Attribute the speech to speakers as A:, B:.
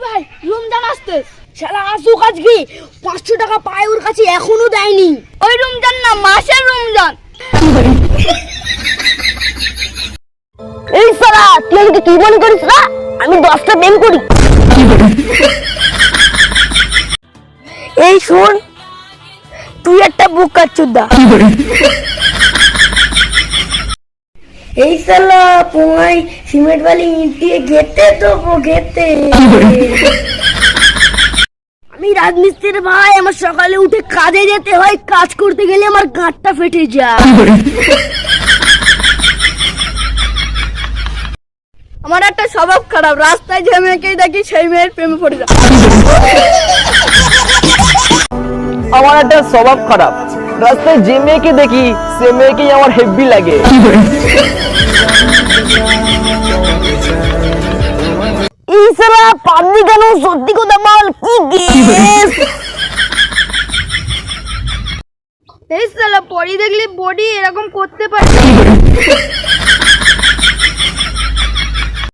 A: ভাই রমজান আসতে শালা আসুক আজকে 500 টাকা পায় ওর কাছে এখনো দেয়নি। ওই রমজান না মাসের রমজান। এই শালা তুই আমাকে কি মনে করিস না আমি 10টা প্রেম করি। এই শোন তুই একটা বুক কাচ্চুদা। এই শালা পোঙাই সিমেন্ট বালি ইট দিয়ে গেতে তো গেতে। আমি রাজমিস্ত্রির ভাই, আমার সকালে উঠে কাজে যেতে হয়, কাজ করতে গেলে আমার গাঁটটা ফেটে যায়। আমার একটা স্বভাব খারাপ, রাস্তায় যে মেয়েকেই দেখি সেই মেয়ের প্রেমে পড়ে যায়।
B: আমার একটা স্বভাব খারাপ, রাস্তায় যে মেয়েকে দেখি সে মেয়েকেই আমার হেভি লাগে।
A: ইসরা পাবনি কেন সত্যি কথা বল কি গেস। এই শালা পরি দেখলি বডি এরকম করতে পারে।